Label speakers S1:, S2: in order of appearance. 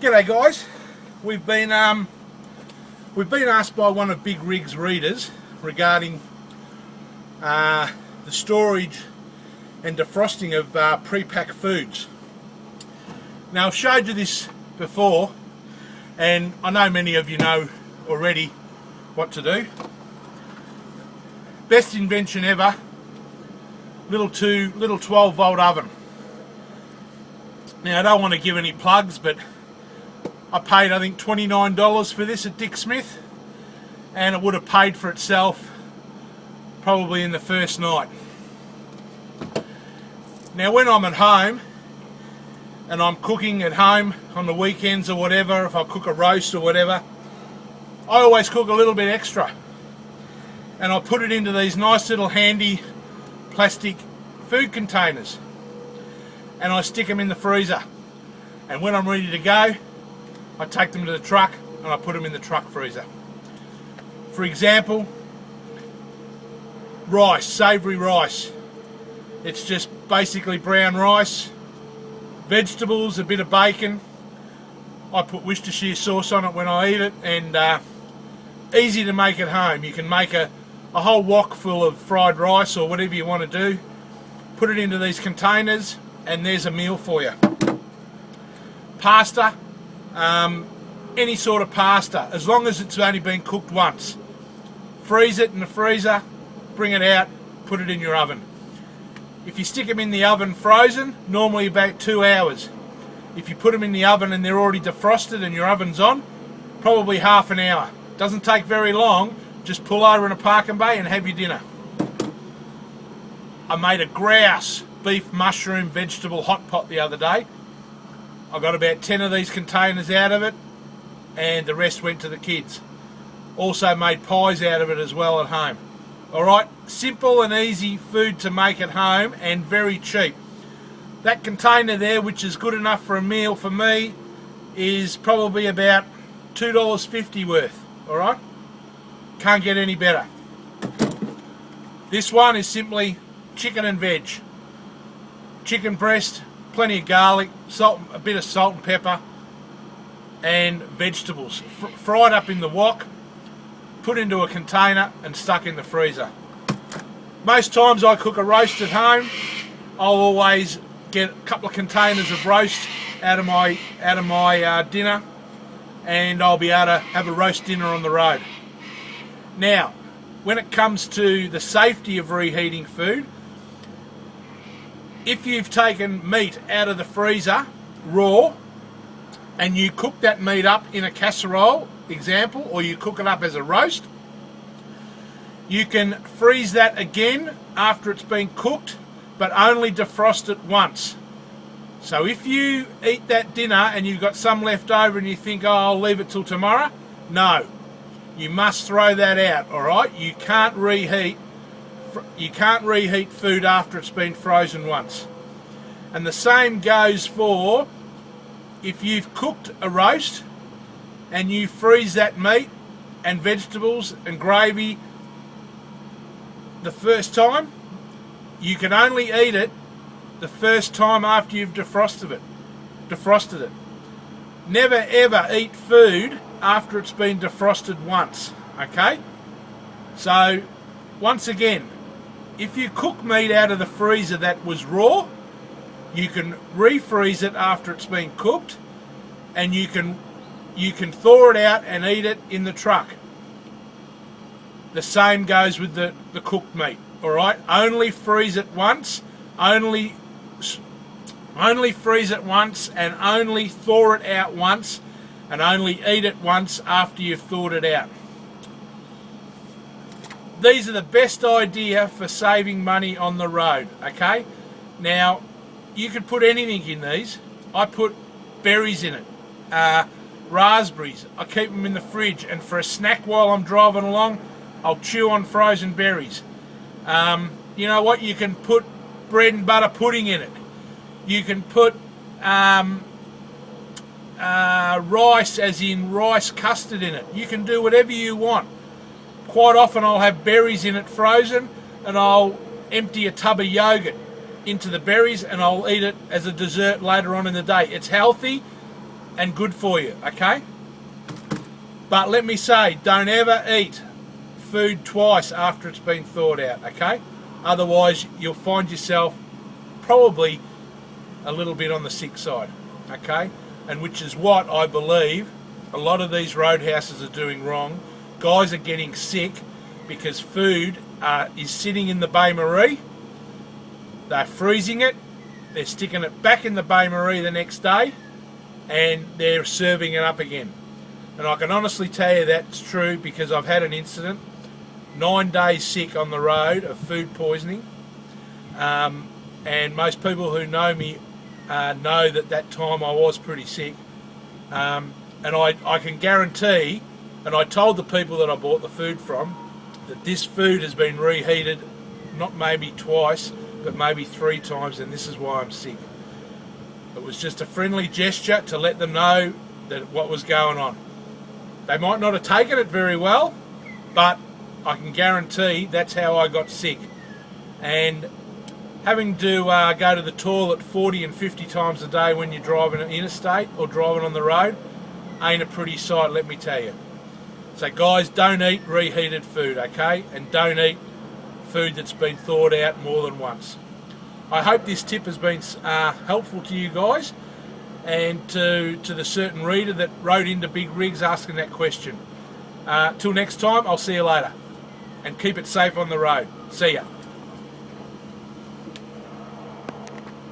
S1: G'day guys. We've been asked by one of Big Rig's readers regarding the storage and defrosting of pre-packed foods. Now I've showed you this before, and I know many of you know already what to do. Best invention ever. Little 12-volt oven. Now I don't want to give any plugs, but I paid I think $29 for this at Dick Smith, and it would have paid for itself probably in the first night. Now when I'm at home and I'm cooking at home on the weekends or whatever, if I cook a roast or whatever, I always cook a little bit extra, and I put it into these nice little handy plastic food containers, and I stick them in the freezer, and when I'm ready to go I take them to the truck and I put them in the truck freezer. For example, rice, savoury rice. It's just basically brown rice, vegetables, a bit of bacon. I put Worcestershire sauce on it when I eat it, and easy to make at home. You can make a whole wok full of fried rice or whatever you want to do. Put it into these containers and there's a meal for you. Pasta. Any sort of pasta, as long as it's only been cooked once. Freeze it in the freezer, bring it out, put it in your oven. If you stick them in the oven frozen, normally about 2 hours. If you put them in the oven and they're already defrosted and your oven's on, probably half an hour. Doesn't take very long. Just pull over in a parking bay and have your dinner. I made a grouse beef mushroom vegetable hot pot the other day. I got about 10 of these containers out of it, and the rest went to the kids. Also made pies out of it as well at home. Alright, simple and easy food to make at home and very cheap. That container there, which is good enough for a meal for me, is probably about $2.50 worth. Alright, can't get any better. This one is simply chicken and veg. Chicken breast, plenty of garlic, salt, a bit of salt and pepper, and vegetables. Fried up in the wok, put into a container and stuck in the freezer. Most times I cook a roast at home, I'll always get a couple of containers of roast out of my dinner, and I'll be able to have a roast dinner on the road. Now, when it comes to the safety of reheating food, if you've taken meat out of the freezer raw and you cook that meat up in a casserole, example, or you cook it up as a roast, you can freeze that again after it's been cooked, but only defrost it once. So if you eat that dinner and you've got some left over and you think, oh, I'll leave it till tomorrow, no, you must throw that out. Alright, you can't reheat food after it's been frozen once. And the same goes for if you've cooked a roast and you freeze that meat and vegetables and gravy the first time, you can only eat it the first time after you've defrosted it. Never ever eat food after it's been defrosted once. Okay? So once again, if you cook meat out of the freezer that was raw, you can refreeze it after it's been cooked, and you can thaw it out and eat it in the truck. The same goes with the cooked meat. Alright? Only freeze it once, only freeze it once, and only thaw it out once, and only eat it once after you've thawed it out. These are the best idea for saving money on the road, okay? Now, you could put anything in these. I put berries in it, raspberries. I keep them in the fridge, and for a snack while I'm driving along, I'll chew on frozen berries. You know what? You can put bread and butter pudding in it. You can put rice, as in rice custard in it. You can do whatever you want. Quite often I'll have berries in it frozen, and I'll empty a tub of yogurt into the berries and I'll eat it as a dessert later on in the day. It's healthy, and good for you, okay? But let me say, don't ever eat food twice after it's been thawed out, okay? Otherwise, you'll find yourself probably a little bit on the sick side, okay? And which is what I believe a lot of these roadhouses are doing wrong. Guys are getting sick because food is sitting in the bain-marie. They're freezing it, they're sticking it back in the bain-marie the next day, and they're serving it up again. And I can honestly tell you that's true because I've had an incident, 9 days sick on the road of food poisoning, and most people who know me know that time I was pretty sick, and I can guarantee, and I told the people that I bought the food from, that this food has been reheated not maybe twice but maybe 3 times, and this is why I'm sick. It was just a friendly gesture to let them know that what was going on. They might not have taken it very well, but I can guarantee that's how I got sick. And having to go to the toilet 40 and 50 times a day when you're driving an interstate or driving on the road ain't a pretty sight, let me tell you. So guys, don't eat reheated food, okay? And don't eat food that's been thawed out more than once. I hope this tip has been helpful to you guys, and to the certain reader that wrote into Big Rigs asking that question. Till next time, I'll see you later. And keep it safe on the road. See ya.